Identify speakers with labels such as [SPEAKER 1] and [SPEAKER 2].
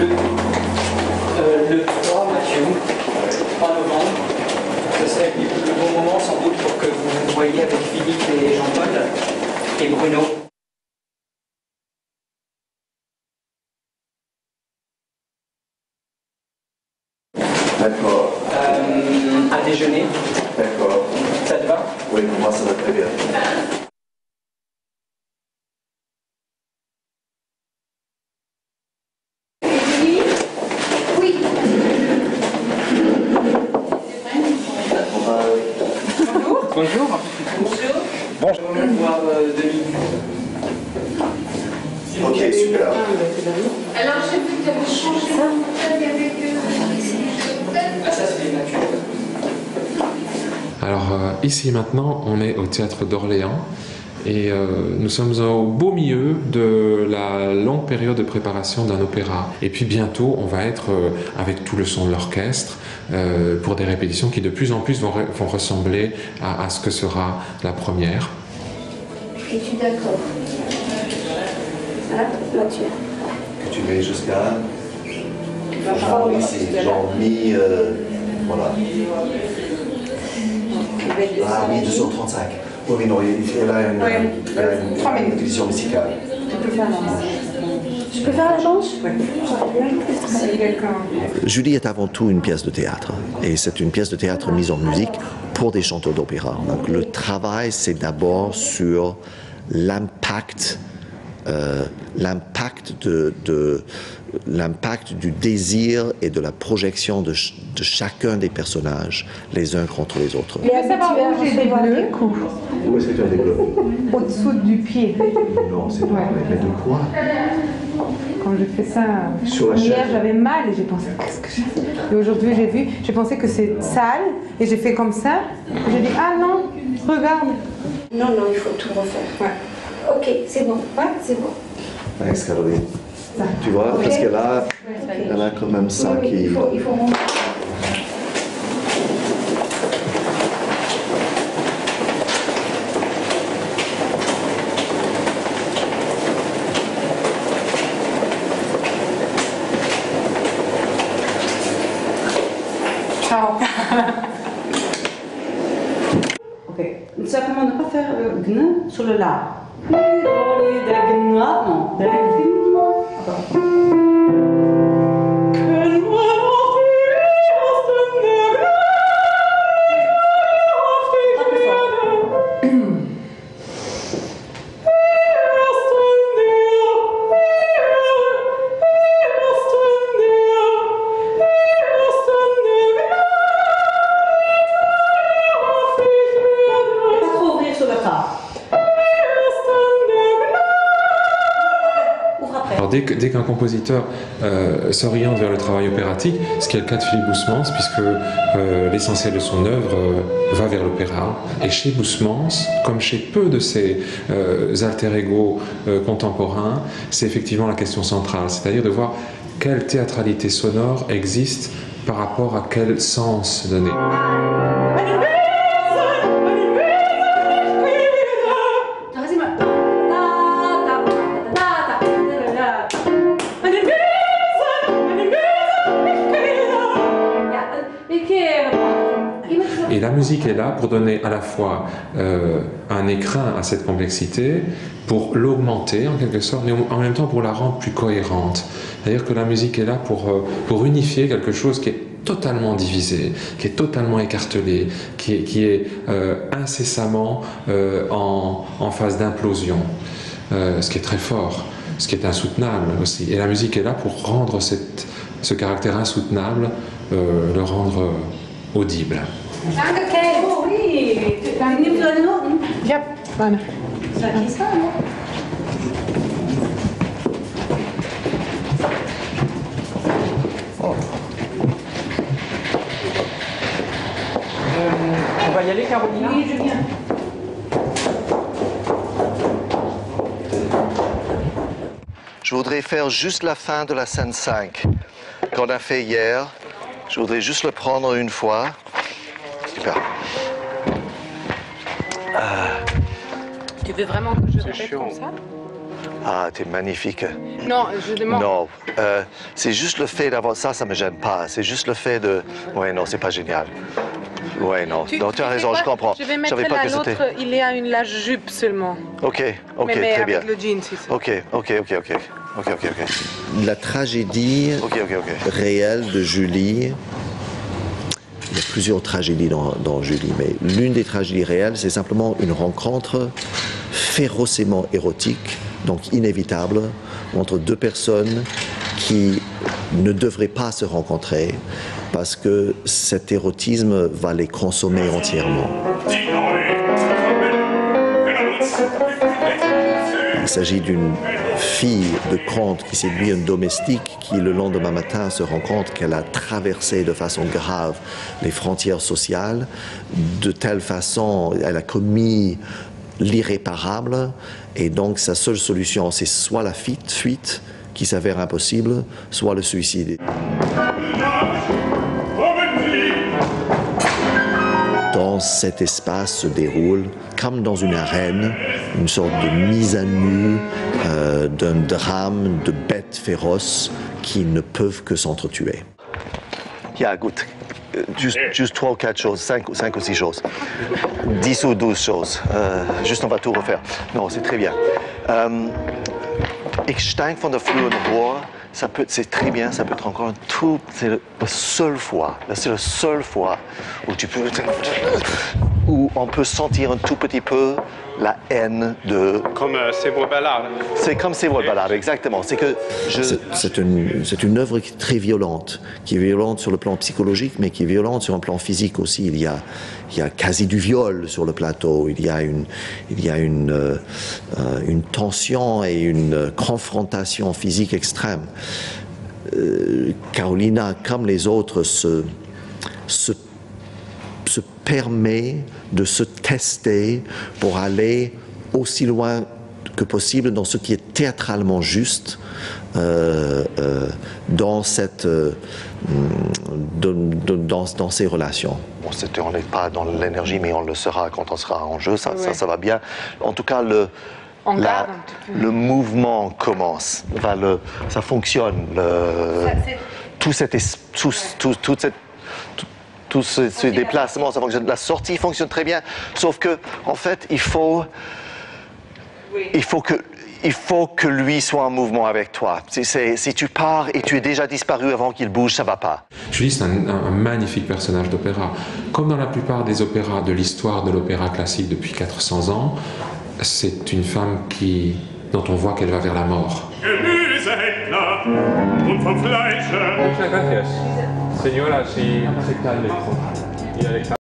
[SPEAKER 1] Le 3, Mathieu, 3 novembre, ce serait le bon moment sans doute pour que vous vous voyiez avec Philippe et Jean-Paul et Bruno.
[SPEAKER 2] D'accord.
[SPEAKER 1] À déjeuner.
[SPEAKER 2] D'accord.
[SPEAKER 1] Ça te va?
[SPEAKER 2] Oui, pour moi ça va très bien.
[SPEAKER 3] Oui.
[SPEAKER 1] Bonjour. Bonjour. On va voir Denis.
[SPEAKER 2] Ok, super.
[SPEAKER 3] Alors j'ai vu que tu avais changé ça.
[SPEAKER 1] Ah, ça c'est les natures.
[SPEAKER 4] Alors ici et maintenant, on est au Théâtre d'Orléans et nous sommes au beau milieu de la longue période de préparation d'un opéra. Et puis bientôt, on va être avec tout le son de l'orchestre pour des répétitions qui de plus en plus vont ressembler à ce que sera la première.
[SPEAKER 3] Es-tu d'accord? Hein, Mathieu?
[SPEAKER 2] Que tu mets jusqu'à... Genre ici, genre mi... voilà. Ah oui, 2h35. Oui, mais non, elle a une division musicale.
[SPEAKER 3] Tu peux faire la manche. Je peux faire la manche? Oui.
[SPEAKER 2] Julie est avant tout une pièce de théâtre. Et c'est une pièce de théâtre mise en musique pour des chanteurs d'opéra. Donc le travail, c'est d'abord sur l'impact l'impact du désir et de la projection de chacun des personnages les uns contre les autres.
[SPEAKER 5] Je veux savoir où j'ai des bleus.
[SPEAKER 2] Où est-ce que tu as des bleus?
[SPEAKER 5] Au-dessous du pied.
[SPEAKER 2] Non, c'est pas vrai. Mais de quoi?
[SPEAKER 5] Quand je fais ça,
[SPEAKER 2] Sur la
[SPEAKER 5] hier
[SPEAKER 2] chaise.
[SPEAKER 5] j'avais mal et j'ai pensé qu'est-ce que j'ai fait. Et aujourd'hui j'ai pensé que c'est sale et j'ai fait comme ça. J'ai dit ah non, regarde.
[SPEAKER 3] Non, non, il faut tout refaire.
[SPEAKER 5] Ouais.
[SPEAKER 3] Ok, c'est bon. Ouais, c'est bon.
[SPEAKER 2] Thanks, Caroline. Tu vois, parce que là, elle a quand même ça
[SPEAKER 3] Oui,
[SPEAKER 2] qui...
[SPEAKER 3] il faut remonter.
[SPEAKER 5] Ciao.
[SPEAKER 6] Ok. Simplement ne pas faire gn sur le la. Non.
[SPEAKER 4] Dès qu'un compositeur s'oriente vers le travail opératique, ce qui est le cas de Philippe Boussemans, puisque l'essentiel de son œuvre va vers l'opéra, et chez Boussemans, comme chez peu de ses alter-ego contemporains, c'est effectivement la question centrale, c'est-à-dire de voir quelle théâtralité sonore existe par rapport à quel sens donné. Et la musique est là pour donner à la fois un écrin à cette complexité, pour l'augmenter en quelque sorte, mais en même temps pour la rendre plus cohérente. C'est-à-dire que la musique est là pour unifier quelque chose qui est totalement divisé, qui est totalement écartelé, qui est incessamment en phase d'implosion, ce qui est très fort, ce qui est insoutenable aussi. Et la musique est là pour rendre ce caractère insoutenable, le rendre audible.
[SPEAKER 3] Oh oui,
[SPEAKER 5] Yep, voilà.
[SPEAKER 3] ça dit ça, non?
[SPEAKER 1] On va y aller, Carolina?
[SPEAKER 3] Oui, je viens.
[SPEAKER 2] Je voudrais faire juste la fin de la scène 5 qu'on a fait hier. Je voudrais juste le prendre une fois. Super.
[SPEAKER 5] Tu veux vraiment que je répète comme ça?
[SPEAKER 2] Ah, t'es magnifique.
[SPEAKER 5] Non, je demande.
[SPEAKER 2] Non, c'est juste le fait d'avoir ça, ça me gêne pas. C'est juste le fait de... Ouais, non, c'est pas génial. Ouais, non, tu as raison, je comprends.
[SPEAKER 5] Je vais mettre
[SPEAKER 2] savais pas
[SPEAKER 5] là
[SPEAKER 2] que c'était...
[SPEAKER 5] l'autre, il y a une large jupe seulement.
[SPEAKER 2] Ok,
[SPEAKER 5] mais
[SPEAKER 2] très bien.
[SPEAKER 5] avec le jean, c'est ça.
[SPEAKER 2] Ok. La tragédie réelle de Julie, il y a plusieurs tragédies dans Julie, mais l'une des tragédies réelles, c'est simplement une rencontre férocement érotique, donc inévitable, entre deux personnes qui ne devraient pas se rencontrer parce que cet érotisme va les consommer entièrement. Il s'agit d'une fille de conte qui séduit un domestique qui, le lendemain matin, se rend compte qu'elle a traversé de façon grave les frontières sociales. De telle façon, elle a commis l'irréparable. Et donc, sa seule solution, c'est soit la fuite qui s'avère impossible, soit le suicide. Dans cet espace se déroule, comme dans une arène, une sorte de mise à nu d'un drame de bêtes féroces qui ne peuvent que s'entretuer. Écoute, juste 3 ou 4 choses, 5 ou 6 choses, 10 ou 12 choses. Juste, on va tout refaire. Non, c'est très bien. Ik stank van de vloer naar voren. C'est très bien, ça peut être encore un tout. C'est la seule fois où où on peut sentir un tout petit peu la haine de.
[SPEAKER 7] Comme C'est vos ballades.
[SPEAKER 2] C'est comme C'est vos ballades, exactement. C'est que c'est une œuvre qui est très violente, qui est violente sur le plan psychologique, mais qui est violente sur un plan physique aussi. Il y a quasi du viol sur le plateau. Il y a une tension et une confrontation physique extrême. Carolina, comme les autres, se permet de se tester pour aller aussi loin que possible dans ce qui est théâtralement juste dans ces relations. On n'est pas dans l'énergie, mais on le sera quand on sera en jeu, ça va bien. En tout cas, le mouvement commence, ça fonctionne. Tous ces déplacements, ça fonctionne. La sortie fonctionne très bien, sauf que, en fait, il faut que lui soit en mouvement avec toi. Si tu pars et tu es déjà disparu avant qu'il bouge, ça va pas.
[SPEAKER 4] Julie, c'est un magnifique personnage d'opéra. Comme dans la plupart des opéras de l'histoire de l'opéra classique depuis 400 ans, c'est une femme dont on voit qu'elle va vers la mort.
[SPEAKER 7] Muchas gracias. Señora, si...